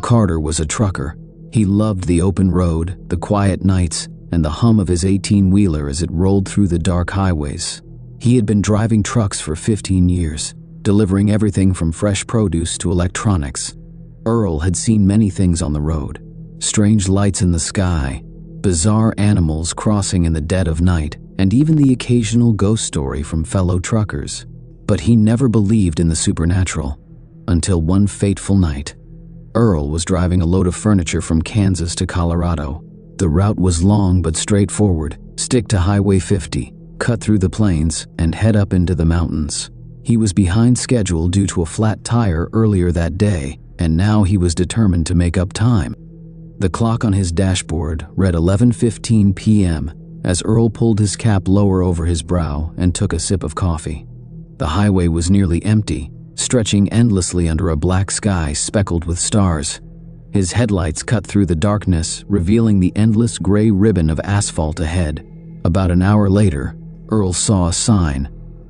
Carter was a trucker. He loved the open road, the quiet nights, and the hum of his 18-wheeler as it rolled through the dark highways. He had been driving trucks for 15 years, delivering everything from fresh produce to electronics. Earl had seen many things on the road: strange lights in the sky, bizarre animals crossing in the dead of night, and even the occasional ghost story from fellow truckers. But he never believed in the supernatural, until one fateful night. Earl was driving a load of furniture from Kansas to Colorado. The route was long but straightforward: stick to Highway 50, cut through the plains, and head up into the mountains. He was behind schedule due to a flat tire earlier that day, and now he was determined to make up time. The clock on his dashboard read 11:15 p.m. as Earl pulled his cap lower over his brow and took a sip of coffee. The highway was nearly empty, stretching endlessly under a black sky speckled with stars. His headlights cut through the darkness, revealing the endless gray ribbon of asphalt ahead. About an hour later, Earl saw a sign.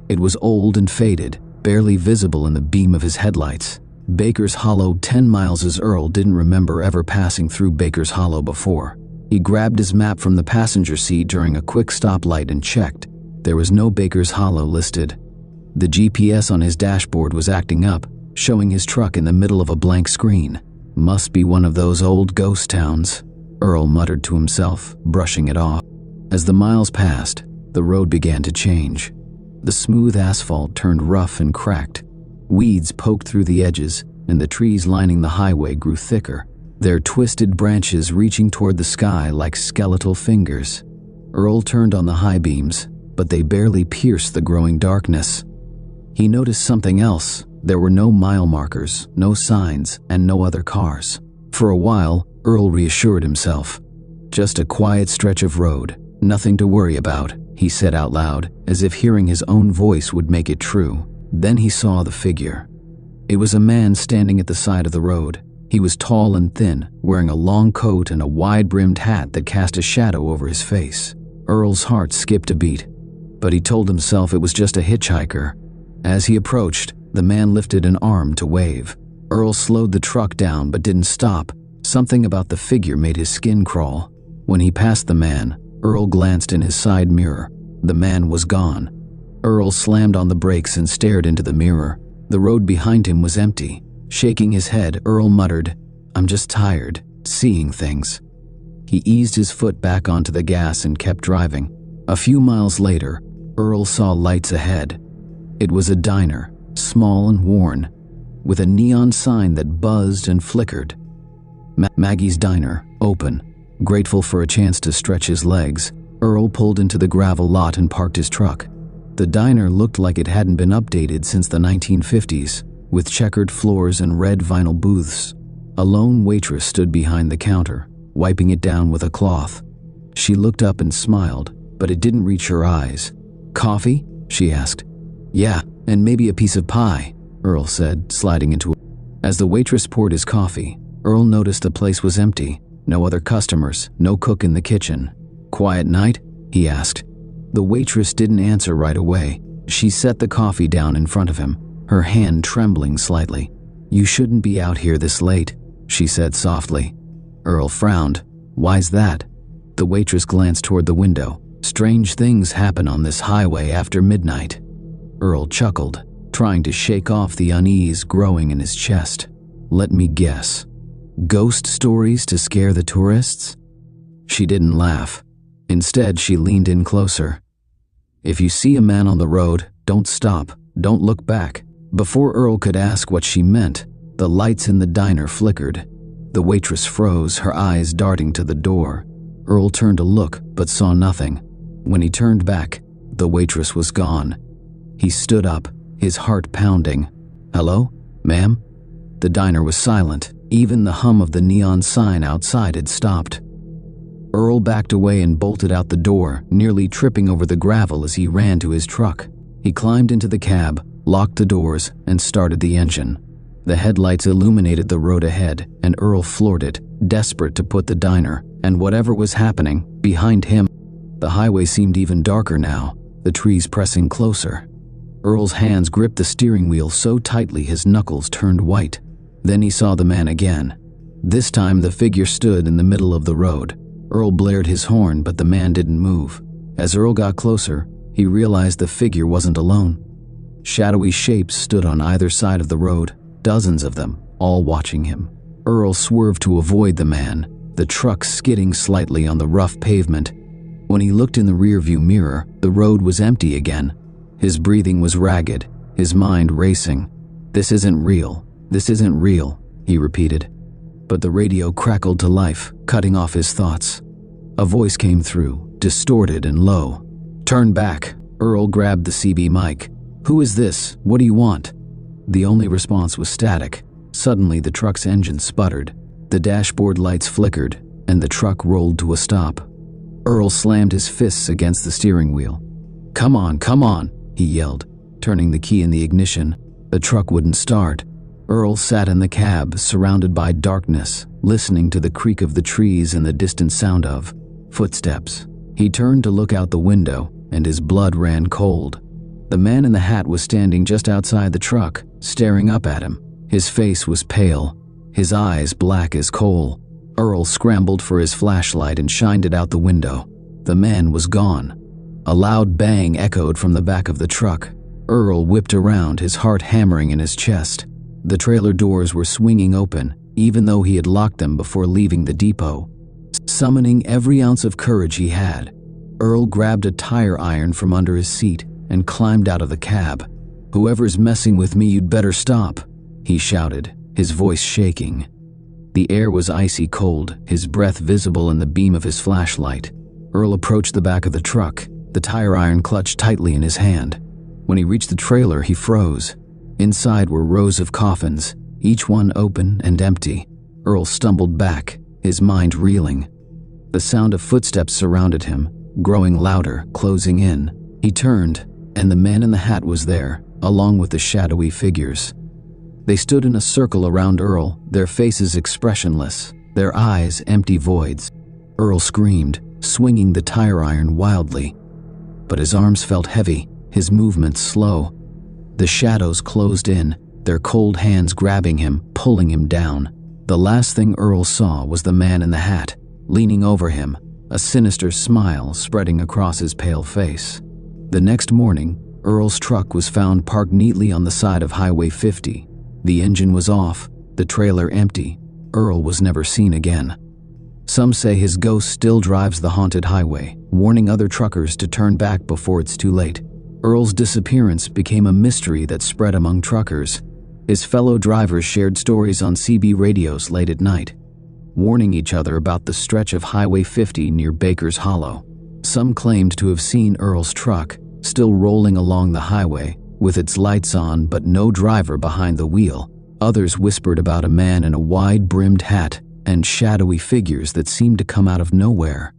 It was old and faded, barely visible in the beam of his headlights. Baker's Hollow, 10 miles. As Earl didn't remember ever passing through Baker's Hollow before. He grabbed his map from the passenger seat during a quick stoplight and checked. There was no Baker's Hollow listed. The GPS on his dashboard was acting up, showing his truck in the middle of a blank screen. Must be one of those old ghost towns, Earl muttered to himself, brushing it off. As the miles passed, the road began to change. The smooth asphalt turned rough and cracked. Weeds poked through the edges, and the trees lining the highway grew thicker, their twisted branches reaching toward the sky like skeletal fingers. Earl turned on the high beams, but they barely pierced the growing darkness. He noticed something else. There were no mile markers, no signs, and no other cars. For a while, Earl reassured himself. Just a quiet stretch of road, nothing to worry about, he said out loud, as if hearing his own voice would make it true. Then he saw the figure. It was a man standing at the side of the road. He was tall and thin, wearing a long coat and a wide-brimmed hat that cast a shadow over his face. Earl's heart skipped a beat, but he told himself it was just a hitchhiker. As he approached, the man lifted an arm to wave. Earl slowed the truck down but didn't stop. Something about the figure made his skin crawl. When he passed the man, Earl glanced in his side mirror. The man was gone. Earl slammed on the brakes and stared into the mirror. The road behind him was empty. Shaking his head, Earl muttered, "I'm just tired, seeing things." He eased his foot back onto the gas and kept driving. A few miles later, Earl saw lights ahead. It was a diner, small and worn, with a neon sign that buzzed and flickered. Maggie's Diner, open. Grateful for a chance to stretch his legs, Earl pulled into the gravel lot and parked his truck. The diner looked like it hadn't been updated since the 1950s, with checkered floors and red vinyl booths. A lone waitress stood behind the counter, wiping it down with a cloth. She looked up and smiled, but it didn't reach her eyes. "Coffee?" she asked. "Yeah, and maybe a piece of pie," Earl said, sliding into it. As the waitress poured his coffee, Earl noticed the place was empty. No other customers, no cook in the kitchen. "Quiet night?" he asked. The waitress didn't answer right away. She set the coffee down in front of him, her hand trembling slightly. "You shouldn't be out here this late," she said softly. Earl frowned. "Why's that?" The waitress glanced toward the window. "Strange things happen on this highway after midnight." Earl chuckled, trying to shake off the unease growing in his chest. "Let me guess. Ghost stories to scare the tourists?" She didn't laugh. Instead, she leaned in closer. "If you see a man on the road, don't stop, don't look back." Before Earl could ask what she meant, the lights in the diner flickered. The waitress froze, her eyes darting to the door. Earl turned to look, but saw nothing. When he turned back, the waitress was gone. He stood up, his heart pounding. "Hello, ma'am?" The diner was silent. Even the hum of the neon sign outside had stopped. Earl backed away and bolted out the door, nearly tripping over the gravel as he ran to his truck. He climbed into the cab, locked the doors, and started the engine. The headlights illuminated the road ahead, and Earl floored it, desperate to put the diner, and whatever was happening, behind him. The highway seemed even darker now, the trees pressing closer. Earl's hands gripped the steering wheel so tightly his knuckles turned white. Then he saw the man again. This time the figure stood in the middle of the road. Earl blared his horn, but the man didn't move. As Earl got closer, he realized the figure wasn't alone. Shadowy shapes stood on either side of the road, dozens of them, all watching him. Earl swerved to avoid the man, the truck skidding slightly on the rough pavement. When he looked in the rearview mirror, the road was empty again. His breathing was ragged, his mind racing. "This isn't real. This isn't real," he repeated. But the radio crackled to life, cutting off his thoughts. A voice came through, distorted and low. "Turn back." Earl grabbed the CB mic. "Who is this? What do you want?" The only response was static. Suddenly the truck's engine sputtered. The dashboard lights flickered, and the truck rolled to a stop. Earl slammed his fists against the steering wheel. Come on," he yelled, turning the key in the ignition. The truck wouldn't start. Earl sat in the cab, surrounded by darkness, listening to the creak of the trees and the distant sound of footsteps. He turned to look out the window, and his blood ran cold. The man in the hat was standing just outside the truck, staring up at him. His face was pale, his eyes black as coal. Earl scrambled for his flashlight and shined it out the window. The man was gone. A loud bang echoed from the back of the truck. Earl whipped around, his heart hammering in his chest. The trailer doors were swinging open, even though he had locked them before leaving the depot. Summoning every ounce of courage he had, Earl grabbed a tire iron from under his seat and climbed out of the cab. "Whoever's messing with me, you'd better stop," he shouted, his voice shaking. The air was icy cold, his breath visible in the beam of his flashlight. Earl approached the back of the truck, the tire iron clutched tightly in his hand. When he reached the trailer, he froze. Inside were rows of coffins, each one open and empty. Earl stumbled back, his mind reeling. The sound of footsteps surrounded him, growing louder, closing in. He turned, and the man in the hat was there, along with the shadowy figures. They stood in a circle around Earl, their faces expressionless, their eyes empty voids. Earl screamed, swinging the tire iron wildly. But his arms felt heavy, his movements slow. The shadows closed in, their cold hands grabbing him, pulling him down. The last thing Earl saw was the man in the hat, leaning over him, a sinister smile spreading across his pale face. The next morning, Earl's truck was found parked neatly on the side of Highway 50. The engine was off, the trailer empty. Earl was never seen again. Some say his ghost still drives the haunted highway, warning other truckers to turn back before it's too late. Earl's disappearance became a mystery that spread among truckers. His fellow drivers shared stories on CB radios late at night, warning each other about the stretch of Highway 50 near Baker's Hollow. Some claimed to have seen Earl's truck, still rolling along the highway, with its lights on but no driver behind the wheel. Others whispered about a man in a wide-brimmed hat and shadowy figures that seemed to come out of nowhere.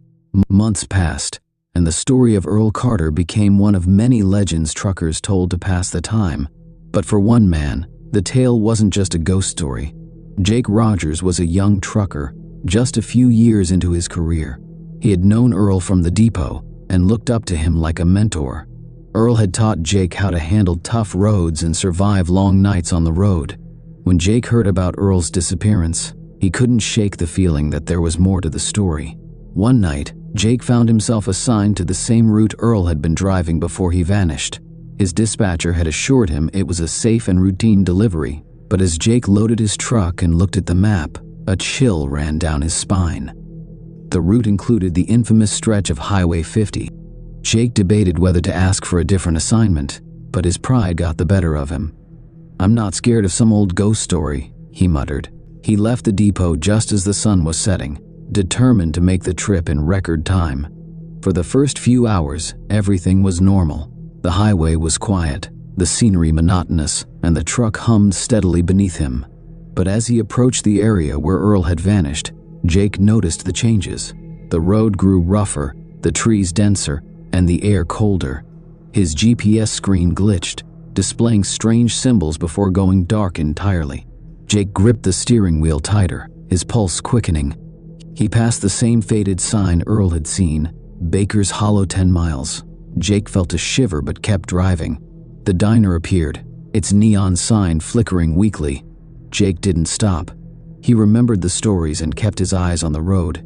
Months passed, and the story of Earl Carter became one of many legends truckers told to pass the time. But for one man, the tale wasn't just a ghost story. Jake Rogers was a young trucker, just a few years into his career. He had known Earl from the depot and looked up to him like a mentor. Earl had taught Jake how to handle tough roads and survive long nights on the road. When Jake heard about Earl's disappearance, he couldn't shake the feeling that there was more to the story. One night, Jake found himself assigned to the same route Earl had been driving before he vanished. His dispatcher had assured him it was a safe and routine delivery, but as Jake loaded his truck and looked at the map, a chill ran down his spine. The route included the infamous stretch of Highway 50. Jake debated whether to ask for a different assignment, but his pride got the better of him. "I'm not scared of some old ghost story," he muttered. He left the depot just as the sun was setting, determined to make the trip in record time. For the first few hours, everything was normal. The highway was quiet, the scenery monotonous, and the truck hummed steadily beneath him. But as he approached the area where Earl had vanished, Jake noticed the changes. The road grew rougher, the trees denser, and the air colder. His GPS screen glitched, displaying strange symbols before going dark entirely. Jake gripped the steering wheel tighter, his pulse quickening. He passed the same faded sign Earl had seen, Baker's Hollow 10 miles. Jake felt a shiver but kept driving. The diner appeared, its neon sign flickering weakly. Jake didn't stop. He remembered the stories and kept his eyes on the road,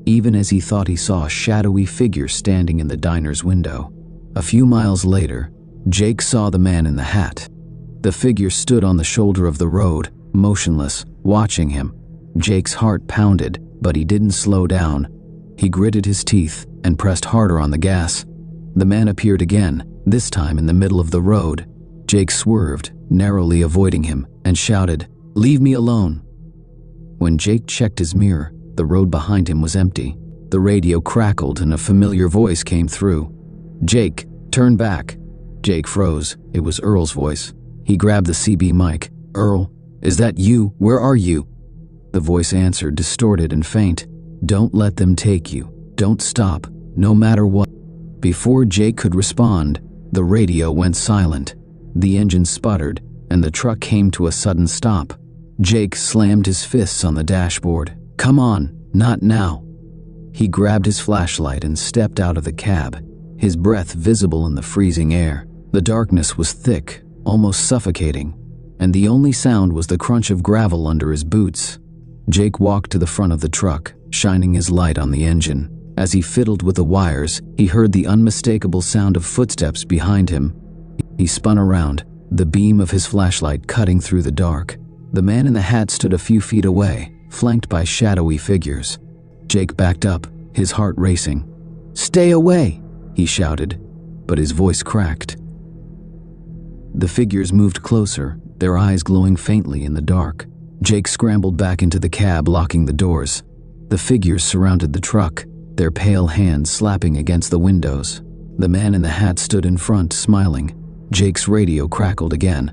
even as he thought he saw a shadowy figure standing in the diner's window. A few miles later, Jake saw the man in the hat. The figure stood on the shoulder of the road, motionless, watching him. Jake's heart pounded, but he didn't slow down. He gritted his teeth and pressed harder on the gas. The man appeared again, this time in the middle of the road. Jake swerved, narrowly avoiding him, and shouted, "Leave me alone." When Jake checked his mirror, the road behind him was empty. The radio crackled and a familiar voice came through. "Jake, turn back." Jake froze. It was Earl's voice. He grabbed the CB mic. "Earl, is that you? Where are you?" The voice answered, distorted and faint. "Don't let them take you. Don't stop, no matter what." Before Jake could respond, the radio went silent. The engine sputtered, and the truck came to a sudden stop. Jake slammed his fists on the dashboard. "Come on, not now." He grabbed his flashlight and stepped out of the cab, his breath visible in the freezing air. The darkness was thick, almost suffocating, and the only sound was the crunch of gravel under his boots. Jake walked to the front of the truck, shining his light on the engine. As he fiddled with the wires, he heard the unmistakable sound of footsteps behind him. He spun around, the beam of his flashlight cutting through the dark. The man in the hat stood a few feet away, flanked by shadowy figures. Jake backed up, his heart racing. "Stay away!" he shouted, but his voice cracked. The figures moved closer, their eyes glowing faintly in the dark. Jake scrambled back into the cab, locking the doors. The figures surrounded the truck, their pale hands slapping against the windows. The man in the hat stood in front, smiling. Jake's radio crackled again.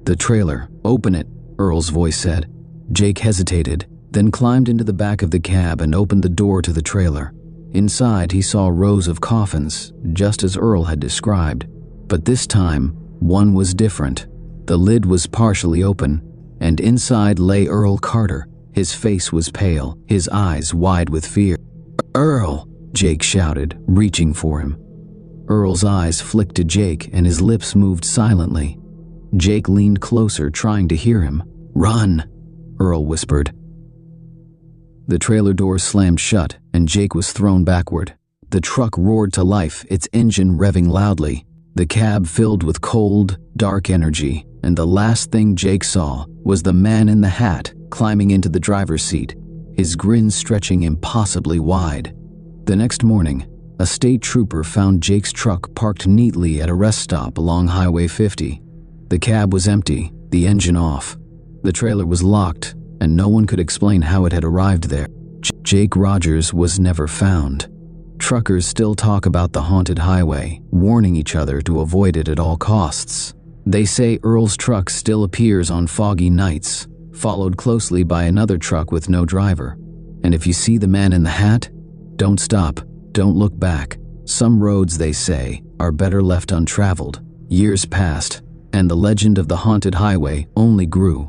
"The trailer, open it," Earl's voice said. Jake hesitated, then climbed into the back of the cab and opened the door to the trailer. Inside, he saw rows of coffins, just as Earl had described. But this time, one was different. The lid was partially open, and inside lay Earl Carter. His face was pale, his eyes wide with fear. "Earl!" Jake shouted, reaching for him. Earl's eyes flicked to Jake and his lips moved silently. Jake leaned closer, trying to hear him. "Run!" Earl whispered. The trailer doors slammed shut, and Jake was thrown backward. The truck roared to life, its engine revving loudly. The cab filled with cold, dark energy, and the last thing Jake saw was the man in the hat climbing into the driver's seat, his grin stretching impossibly wide. The next morning, a state trooper found Jake's truck parked neatly at a rest stop along Highway 50. The cab was empty, the engine off. The trailer was locked, and no one could explain how it had arrived there. Jake Rogers was never found. Truckers still talk about the haunted highway, warning each other to avoid it at all costs. They say Earl's truck still appears on foggy nights, followed closely by another truck with no driver. And if you see the man in the hat, don't stop, don't look back. Some roads, they say, are better left untraveled. Years passed, and the legend of the haunted highway only grew.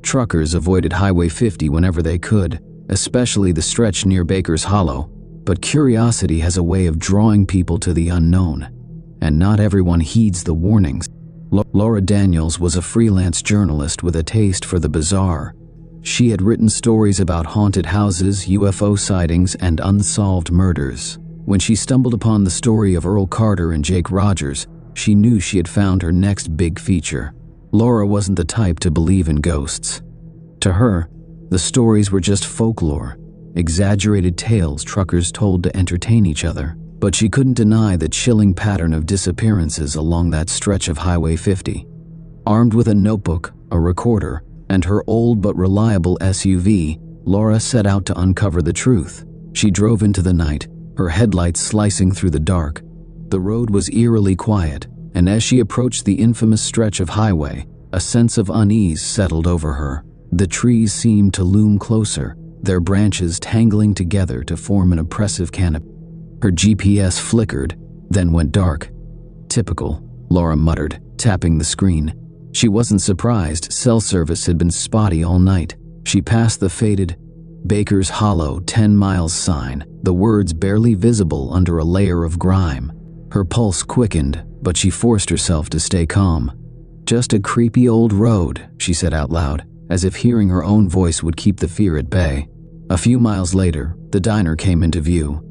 Truckers avoided Highway 50 whenever they could, especially the stretch near Baker's Hollow. But curiosity has a way of drawing people to the unknown, and not everyone heeds the warnings. Laura Daniels was a freelance journalist with a taste for the bizarre. She had written stories about haunted houses, UFO sightings, and unsolved murders. When she stumbled upon the story of Earl Carter and Jake Rogers, she knew she had found her next big feature. Laura wasn't the type to believe in ghosts. To her, the stories were just folklore, exaggerated tales truckers told to entertain each other. But she couldn't deny the chilling pattern of disappearances along that stretch of Highway 50. Armed with a notebook, a recorder, and her old but reliable SUV, Laura set out to uncover the truth. She drove into the night, her headlights slicing through the dark. The road was eerily quiet, and as she approached the infamous stretch of highway, a sense of unease settled over her. The trees seemed to loom closer, their branches tangling together to form an oppressive canopy. Her GPS flickered, then went dark. "Typical," Laura muttered, tapping the screen. She wasn't surprised. Cell service had been spotty all night. She passed the faded Baker's Hollow 10 miles sign, the words barely visible under a layer of grime. Her pulse quickened, but she forced herself to stay calm. "Just a creepy old road," she said out loud, as if hearing her own voice would keep the fear at bay. A few miles later, the diner came into view.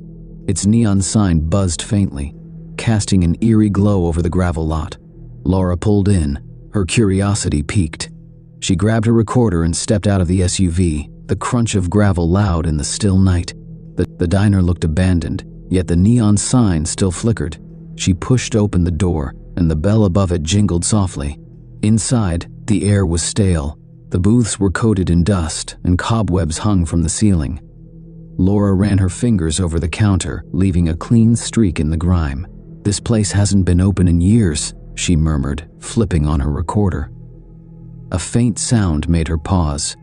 Its neon sign buzzed faintly, casting an eerie glow over the gravel lot. Laura pulled in, her curiosity piqued. She grabbed her recorder and stepped out of the SUV, the crunch of gravel loud in the still night. The diner looked abandoned, yet the neon sign still flickered. She pushed open the door, and the bell above it jingled softly. Inside, the air was stale. The booths were coated in dust, and cobwebs hung from the ceiling. Laura ran her fingers over the counter, leaving a clean streak in the grime. "This place hasn't been open in years," she murmured, flipping on her recorder. A faint sound made her pause.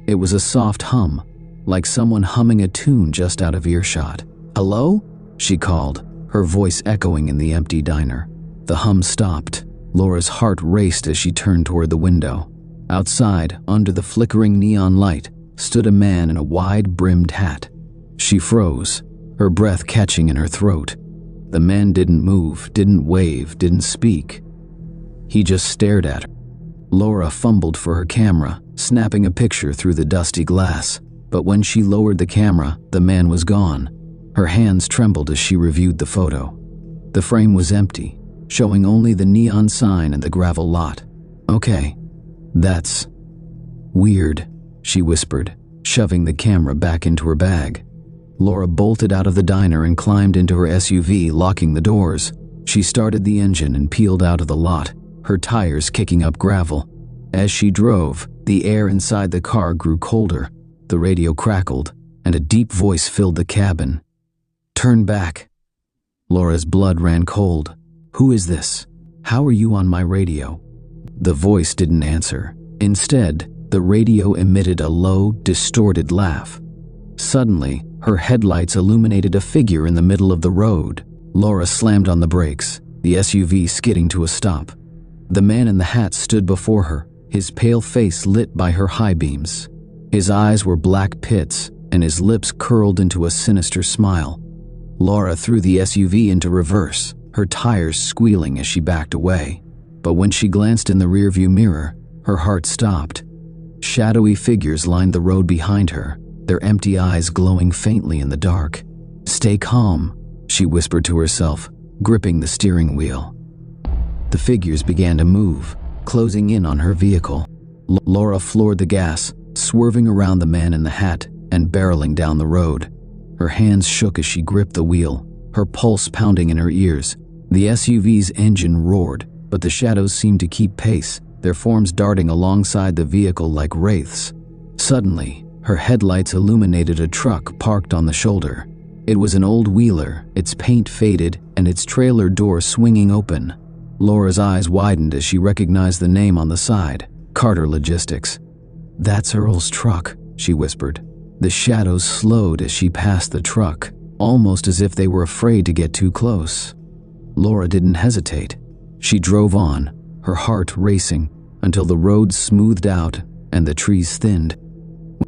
It was a soft hum, like someone humming a tune just out of earshot. "Hello?" she called, her voice echoing in the empty diner. The hum stopped. Laura's heart raced as she turned toward the window. Outside, under the flickering neon light, stood a man in a wide-brimmed hat. She froze, her breath catching in her throat. The man didn't move, didn't wave, didn't speak. He just stared at her. Laura fumbled for her camera, snapping a picture through the dusty glass. But when she lowered the camera, the man was gone. Her hands trembled as she reviewed the photo. The frame was empty, showing only the neon sign and the gravel lot. "Okay, that's weird," she whispered, shoving the camera back into her bag. Laura bolted out of the diner and climbed into her SUV, locking the doors. She started the engine and peeled out of the lot, her tires kicking up gravel. As she drove, the air inside the car grew colder. The radio crackled, and a deep voice filled the cabin. "Turn back." Laura's blood ran cold. "Who is this? How are you on my radio?" The voice didn't answer. Instead, the radio emitted a low, distorted laugh. Suddenly, her headlights illuminated a figure in the middle of the road. Laura slammed on the brakes, the SUV skidding to a stop. The man in the hat stood before her, his pale face lit by her high beams. His eyes were black pits, and his lips curled into a sinister smile. Laura threw the SUV into reverse, her tires squealing as she backed away. But when she glanced in the rearview mirror, her heart stopped. Shadowy figures lined the road behind her, their empty eyes glowing faintly in the dark. "Stay calm," she whispered to herself, gripping the steering wheel. The figures began to move, closing in on her vehicle. Laura floored the gas, swerving around the man in the hat and barreling down the road. Her hands shook as she gripped the wheel, her pulse pounding in her ears. The SUV's engine roared, but the shadows seemed to keep pace, their forms darting alongside the vehicle like wraiths. Suddenly, her headlights illuminated a truck parked on the shoulder. It was an old wheeler, its paint faded and its trailer door swinging open. Laura's eyes widened as she recognized the name on the side, Carter Logistics. "That's Earl's truck," she whispered. The shadows slowed as she passed the truck, almost as if they were afraid to get too close. Laura didn't hesitate. She drove on, her heart racing, until the road smoothed out and the trees thinned.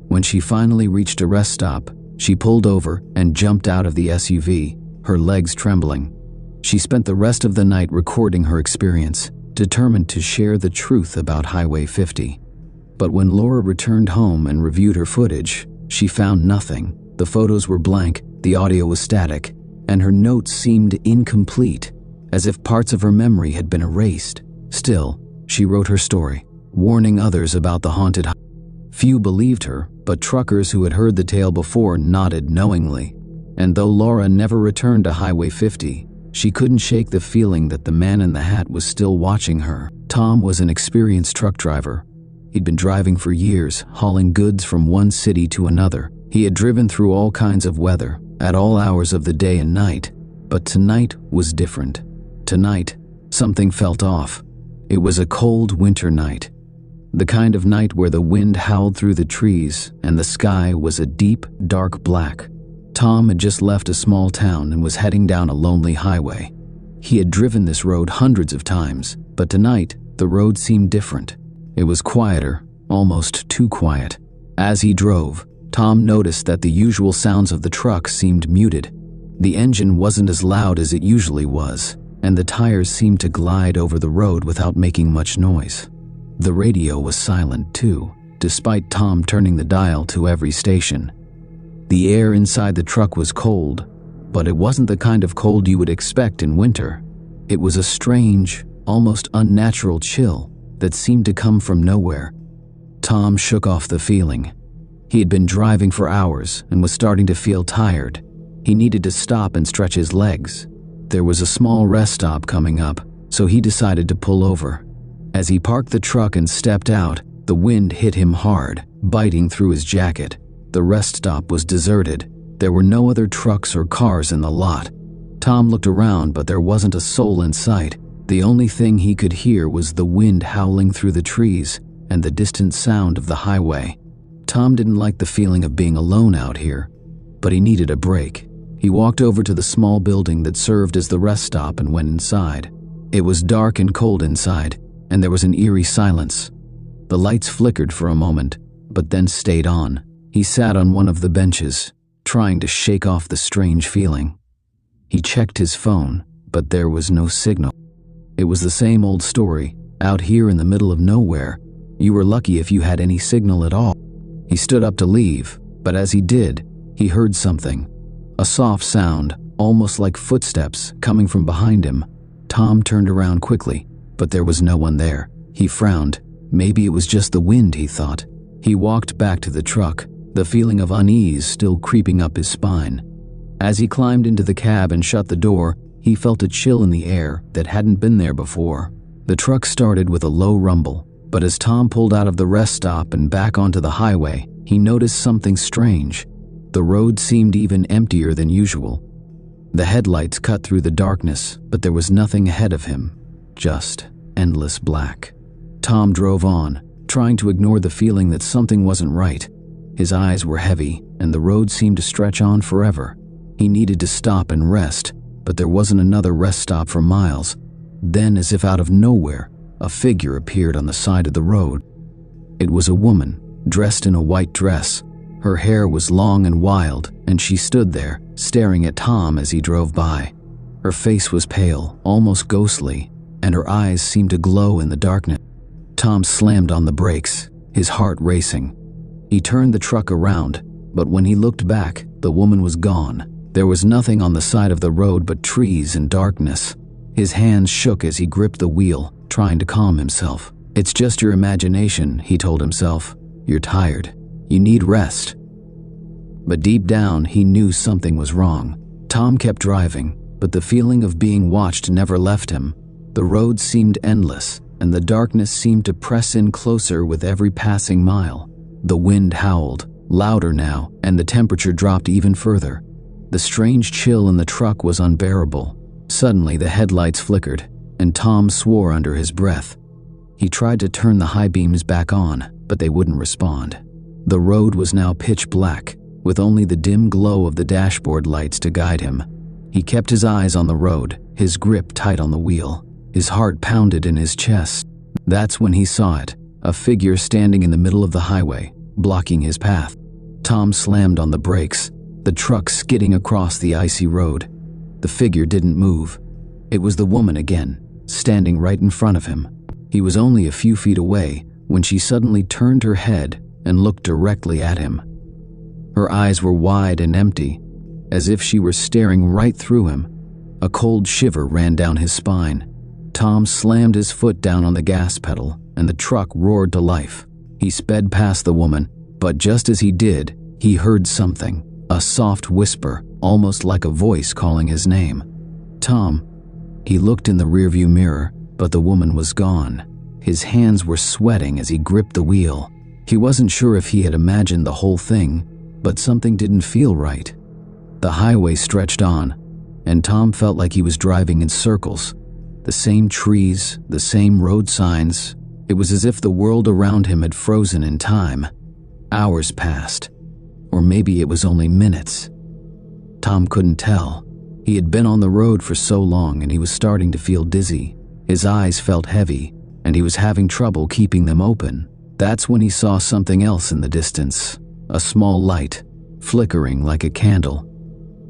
When she finally reached a rest stop, she pulled over and jumped out of the SUV, her legs trembling. She spent the rest of the night recording her experience, determined to share the truth about Highway 50. But when Laura returned home and reviewed her footage, she found nothing. The photos were blank, the audio was static, and her notes seemed incomplete, as if parts of her memory had been erased. Still, she wrote her story, warning others about the haunted highway. Few believed her, but truckers who had heard the tale before nodded knowingly. And though Laura never returned to Highway 50, she couldn't shake the feeling that the man in the hat was still watching her. Tom was an experienced truck driver. He'd been driving for years, hauling goods from one city to another. He had driven through all kinds of weather, at all hours of the day and night. But tonight was different. Tonight, something felt off. It was a cold winter night. The kind of night where the wind howled through the trees and the sky was a deep, dark black. Tom had just left a small town and was heading down a lonely highway. He had driven this road hundreds of times, but tonight, the road seemed different. It was quieter, almost too quiet. As he drove, Tom noticed that the usual sounds of the truck seemed muted. The engine wasn't as loud as it usually was, and the tires seemed to glide over the road without making much noise. The radio was silent too, despite Tom turning the dial to every station. The air inside the truck was cold, but it wasn't the kind of cold you would expect in winter. It was a strange, almost unnatural chill that seemed to come from nowhere. Tom shook off the feeling. He had been driving for hours and was starting to feel tired. He needed to stop and stretch his legs. There was a small rest stop coming up, so he decided to pull over. As he parked the truck and stepped out, the wind hit him hard, biting through his jacket. The rest stop was deserted. There were no other trucks or cars in the lot. Tom looked around, but there wasn't a soul in sight. The only thing he could hear was the wind howling through the trees and the distant sound of the highway. Tom didn't like the feeling of being alone out here, but he needed a break. He walked over to the small building that served as the rest stop and went inside. It was dark and cold inside, and there was an eerie silence. The lights flickered for a moment, but then stayed on. He sat on one of the benches, trying to shake off the strange feeling. He checked his phone, but there was no signal. It was the same old story. Out here in the middle of nowhere, you were lucky if you had any signal at all. He stood up to leave, but as he did, he heard something. A soft sound, almost like footsteps, coming from behind him. Tom turned around quickly, but there was no one there. He frowned. Maybe it was just the wind, he thought. He walked back to the truck, the feeling of unease still creeping up his spine. As he climbed into the cab and shut the door, he felt a chill in the air that hadn't been there before. The truck started with a low rumble, but as Tom pulled out of the rest stop and back onto the highway, he noticed something strange. The road seemed even emptier than usual. The headlights cut through the darkness, but there was nothing ahead of him, just endless black. Tom drove on, trying to ignore the feeling that something wasn't right. His eyes were heavy, and the road seemed to stretch on forever. He needed to stop and rest, but there wasn't another rest stop for miles. Then, as if out of nowhere, a figure appeared on the side of the road. It was a woman, dressed in a white dress. Her hair was long and wild, and she stood there, staring at Tom as he drove by. Her face was pale, almost ghostly, and her eyes seemed to glow in the darkness. Tom slammed on the brakes, his heart racing. He turned the truck around, but when he looked back, the woman was gone. There was nothing on the side of the road but trees and darkness. His hands shook as he gripped the wheel, trying to calm himself. "It's just your imagination," he told himself. "You're tired. You need rest." But deep down, he knew something was wrong. Tom kept driving, but the feeling of being watched never left him. The road seemed endless, and the darkness seemed to press in closer with every passing mile. The wind howled, louder now, and the temperature dropped even further. The strange chill in the truck was unbearable. Suddenly, the headlights flickered, and Tom swore under his breath. He tried to turn the high beams back on, but they wouldn't respond. The road was now pitch black, with only the dim glow of the dashboard lights to guide him. He kept his eyes on the road, his grip tight on the wheel. His heart pounded in his chest. That's when he saw it, a figure standing in the middle of the highway, blocking his path. Tom slammed on the brakes, the truck skidding across the icy road. The figure didn't move. It was the woman again, standing right in front of him. He was only a few feet away when she suddenly turned her head and looked directly at him. Her eyes were wide and empty, as if she were staring right through him. A cold shiver ran down his spine. Tom slammed his foot down on the gas pedal, and the truck roared to life. He sped past the woman, but just as he did, he heard something, a soft whisper, almost like a voice calling his name. "Tom." He looked in the rearview mirror, but the woman was gone. His hands were sweating as he gripped the wheel. He wasn't sure if he had imagined the whole thing, but something didn't feel right. The highway stretched on, and Tom felt like he was driving in circles. The same trees, the same road signs. It was as if the world around him had frozen in time. Hours passed, or maybe it was only minutes. Tom couldn't tell. He had been on the road for so long, and he was starting to feel dizzy. His eyes felt heavy, and he was having trouble keeping them open. That's when he saw something else in the distance, a small light, flickering like a candle.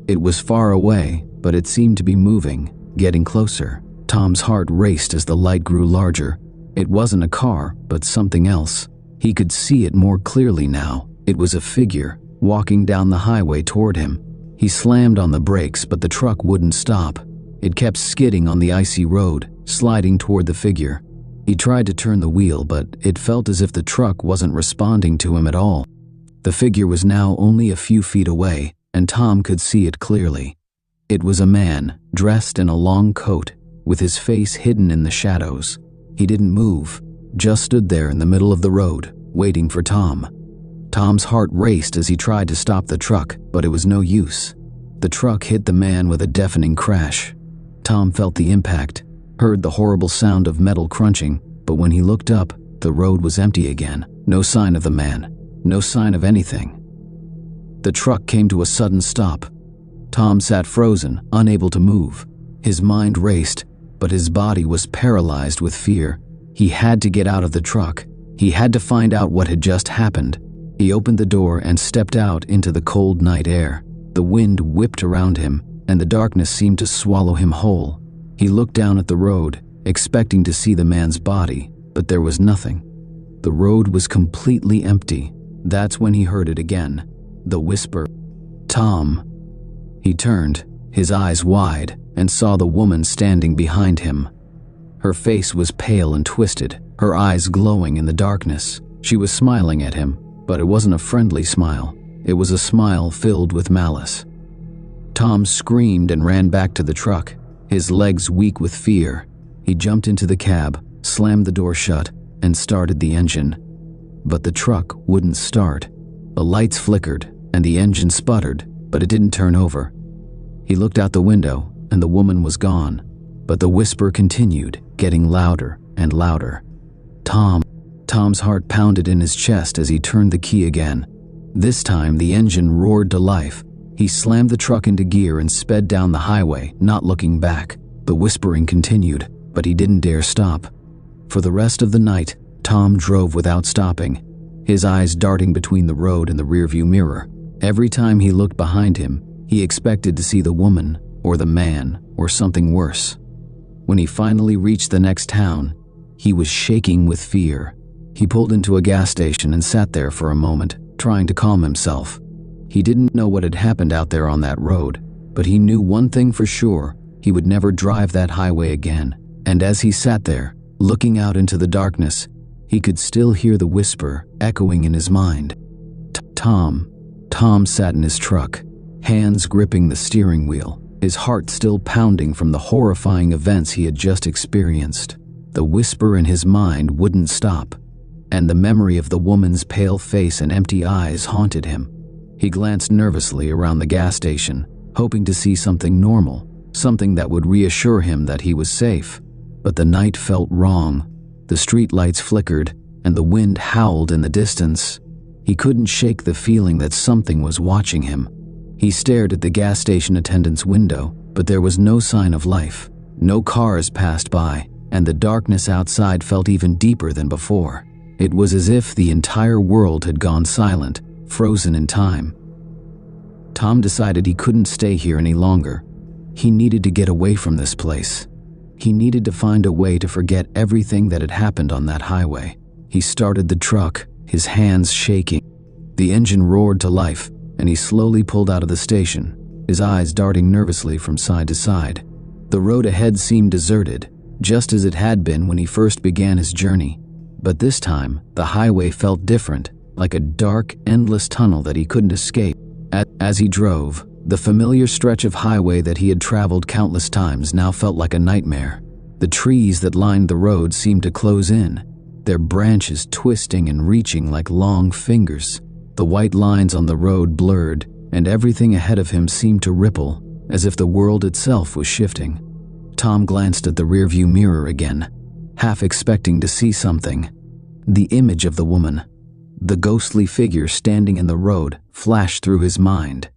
It was far away, but it seemed to be moving, getting closer. Tom's heart raced as the light grew larger. It wasn't a car, but something else. He could see it more clearly now. It was a figure, walking down the highway toward him. He slammed on the brakes, but the truck wouldn't stop. It kept skidding on the icy road, sliding toward the figure. He tried to turn the wheel, but it felt as if the truck wasn't responding to him at all. The figure was now only a few feet away, and Tom could see it clearly. It was a man, dressed in a long coat, with his face hidden in the shadows. He didn't move, just stood there in the middle of the road, waiting for Tom. Tom's heart raced as he tried to stop the truck, but it was no use. The truck hit the man with a deafening crash. Tom felt the impact, heard the horrible sound of metal crunching, but when he looked up, the road was empty again. No sign of the man, no sign of anything. The truck came to a sudden stop. Tom sat frozen, unable to move. His mind raced, but his body was paralyzed with fear. He had to get out of the truck. He had to find out what had just happened. He opened the door and stepped out into the cold night air. The wind whipped around him, and the darkness seemed to swallow him whole. He looked down at the road, expecting to see the man's body, but there was nothing. The road was completely empty. That's when he heard it again. The whisper, "Tom." He turned, his eyes wide, and saw the woman standing behind him. Her face was pale and twisted, her eyes glowing in the darkness. She was smiling at him, but it wasn't a friendly smile. It was a smile filled with malice. Tom screamed and ran back to the truck, his legs weak with fear. He jumped into the cab, slammed the door shut, and started the engine. But the truck wouldn't start. The lights flickered, and the engine sputtered, but it didn't turn over. He looked out the window, and the woman was gone. But the whisper continued, getting louder and louder. "Tom." Tom's heart pounded in his chest as he turned the key again. This time, the engine roared to life. He slammed the truck into gear and sped down the highway, not looking back. The whispering continued, but he didn't dare stop. For the rest of the night, Tom drove without stopping, his eyes darting between the road and the rearview mirror. Every time he looked behind him, he expected to see the woman, or the man, or something worse. When he finally reached the next town, he was shaking with fear. He pulled into a gas station and sat there for a moment, trying to calm himself. He didn't know what had happened out there on that road, but he knew one thing for sure: he would never drive that highway again. And as he sat there, looking out into the darkness, he could still hear the whisper echoing in his mind. Tom. Tom sat in his truck, hands gripping the steering wheel, his heart still pounding from the horrifying events he had just experienced. The whisper in his mind wouldn't stop, and the memory of the woman's pale face and empty eyes haunted him. He glanced nervously around the gas station, hoping to see something normal, something that would reassure him that he was safe. But the night felt wrong. The street lights flickered, and the wind howled in the distance. He couldn't shake the feeling that something was watching him. He stared at the gas station attendant's window, but there was no sign of life. No cars passed by, and the darkness outside felt even deeper than before. It was as if the entire world had gone silent, frozen in time. Tom decided he couldn't stay here any longer. He needed to get away from this place. He needed to find a way to forget everything that had happened on that highway. He started the truck, his hands shaking. The engine roared to life, and he slowly pulled out of the station, his eyes darting nervously from side to side. The road ahead seemed deserted, just as it had been when he first began his journey. But this time, the highway felt different, like a dark, endless tunnel that he couldn't escape. As he drove, the familiar stretch of highway that he had traveled countless times now felt like a nightmare. The trees that lined the road seemed to close in, their branches twisting and reaching like long fingers. The white lines on the road blurred, and everything ahead of him seemed to ripple, as if the world itself was shifting. Tom glanced at the rearview mirror again, half expecting to see something. The image of the woman, the ghostly figure standing in the road, flashed through his mind.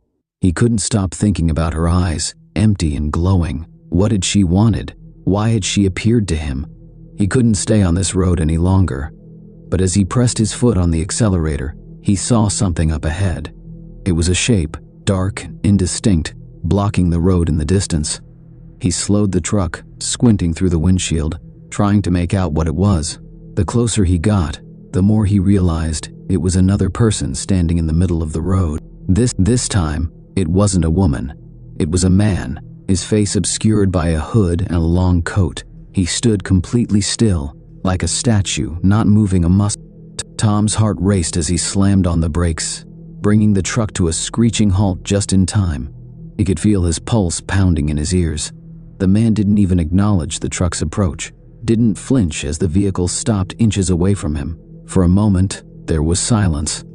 He couldn't stop thinking about her eyes, empty and glowing. What had she wanted? Why had she appeared to him? He couldn't stay on this road any longer. But as he pressed his foot on the accelerator, he saw something up ahead. It was a shape, dark, indistinct, blocking the road in the distance. He slowed the truck, squinting through the windshield, trying to make out what it was. The closer he got, the more he realized it was another person standing in the middle of the road. This time, it wasn't a woman. It was a man, his face obscured by a hood and a long coat. He stood completely still, like a statue, not moving a muscle. Tom's heart raced as he slammed on the brakes, bringing the truck to a screeching halt just in time. He could feel his pulse pounding in his ears. The man didn't even acknowledge the truck's approach, didn't flinch as the vehicle stopped inches away from him. For a moment, there was silence.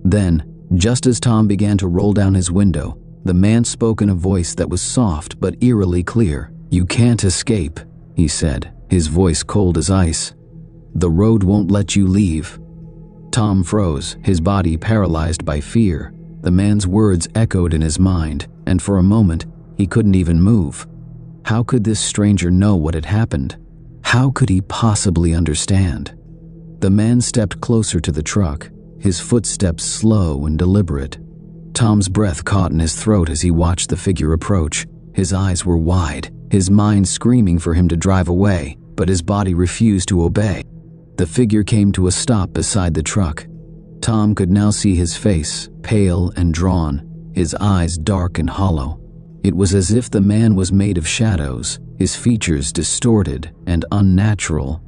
Then, just as Tom began to roll down his window, the man spoke in a voice that was soft but eerily clear. "You can't escape," he said, his voice cold as ice. "The road won't let you leave." Tom froze, his body paralyzed by fear. The man's words echoed in his mind, and for a moment, he couldn't even move. How could this stranger know what had happened? How could he possibly understand? The man stepped closer to the truck, his footsteps slow and deliberate. Tom's breath caught in his throat as he watched the figure approach. His eyes were wide, his mind screaming for him to drive away, but his body refused to obey. The figure came to a stop beside the truck. Tom could now see his face, pale and drawn, his eyes dark and hollow. It was as if the man was made of shadows, his features distorted and unnatural.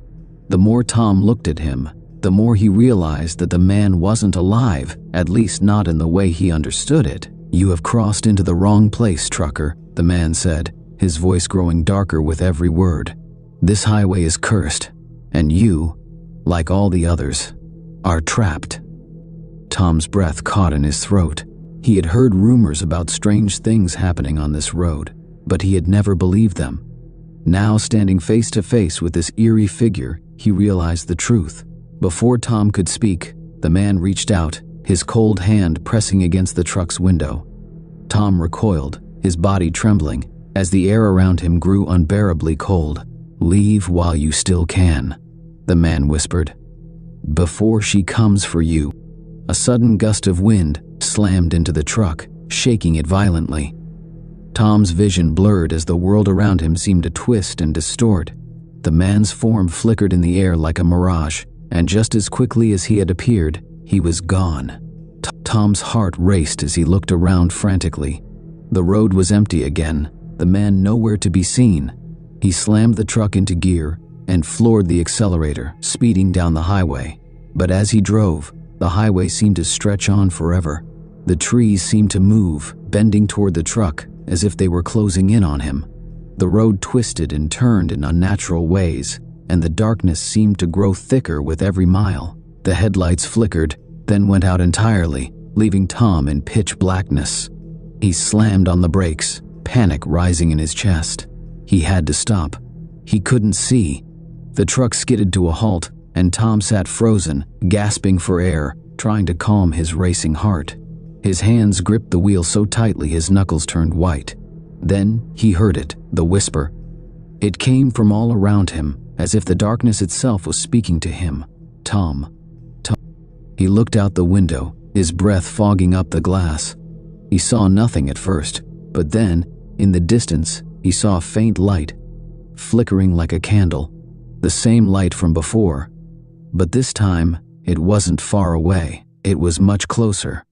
The more Tom looked at him, the more he realized that the man wasn't alive, at least not in the way he understood it. "You have crossed into the wrong place, trucker," the man said, his voice growing darker with every word. "This highway is cursed, and you, like all the others, are trapped." Tom's breath caught in his throat. He had heard rumors about strange things happening on this road, but he had never believed them. Now, standing face to face with this eerie figure, he realized the truth. Before Tom could speak, the man reached out, his cold hand pressing against the truck's window. Tom recoiled, his body trembling, as the air around him grew unbearably cold. "Leave while you still can," the man whispered, "before she comes for you." A sudden gust of wind slammed into the truck, shaking it violently. Tom's vision blurred as the world around him seemed to twist and distort. The man's form flickered in the air like a mirage, and just as quickly as he had appeared, he was gone. Tom's heart raced as he looked around frantically. The road was empty again, the man nowhere to be seen. He slammed the truck into gear and floored the accelerator, speeding down the highway. But as he drove, the highway seemed to stretch on forever. The trees seemed to move, bending toward the truck as if they were closing in on him. The road twisted and turned in unnatural ways, and the darkness seemed to grow thicker with every mile. The headlights flickered, then went out entirely, leaving Tom in pitch blackness. He slammed on the brakes, panic rising in his chest. He had to stop. He couldn't see. The truck skidded to a halt, and Tom sat frozen, gasping for air, trying to calm his racing heart. His hands gripped the wheel so tightly his knuckles turned white. Then he heard it, the whisper. It came from all around him, as if the darkness itself was speaking to him. Tom. He looked out the window, his breath fogging up the glass. He saw nothing at first, but then, in the distance, he saw a faint light, flickering like a candle, the same light from before. But this time, it wasn't far away. It was much closer.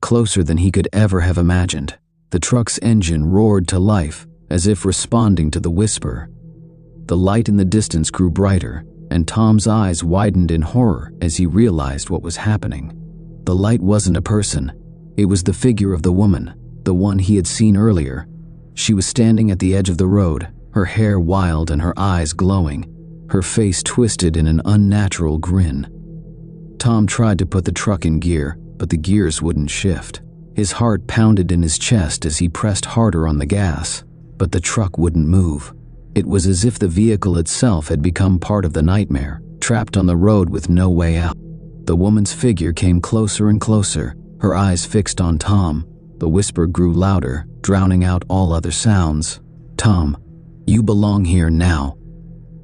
Closer than he could ever have imagined. The truck's engine roared to life, as if responding to the whisper. The light in the distance grew brighter, and Tom's eyes widened in horror as he realized what was happening. The light wasn't a person. It was the figure of the woman, the one he had seen earlier. She was standing at the edge of the road, her hair wild and her eyes glowing, her face twisted in an unnatural grin. Tom tried to put the truck in gear, but the gears wouldn't shift. His heart pounded in his chest as he pressed harder on the gas, but the truck wouldn't move. It was as if the vehicle itself had become part of the nightmare, trapped on the road with no way out. The woman's figure came closer and closer, her eyes fixed on Tom. The whisper grew louder, drowning out all other sounds. "Tom, you belong here now."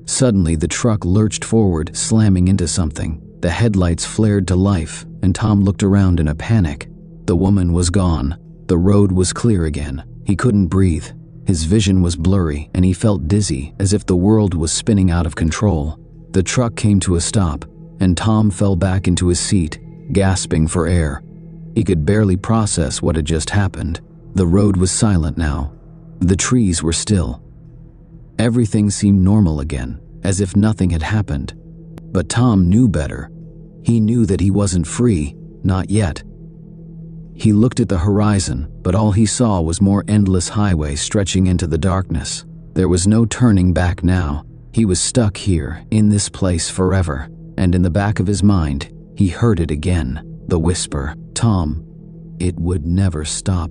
Suddenly, the truck lurched forward, slamming into something. The headlights flared to life, and Tom looked around in a panic. The woman was gone. The road was clear again. He couldn't breathe. His vision was blurry, and he felt dizzy, as if the world was spinning out of control. The truck came to a stop, and Tom fell back into his seat, gasping for air. He could barely process what had just happened. The road was silent now. The trees were still. Everything seemed normal again, as if nothing had happened. But Tom knew better. He knew that he wasn't free, not yet. He looked at the horizon, but all he saw was more endless highway stretching into the darkness. There was no turning back now. He was stuck here, in this place forever. And in the back of his mind, he heard it again, the whisper, "Tom, it would never stop."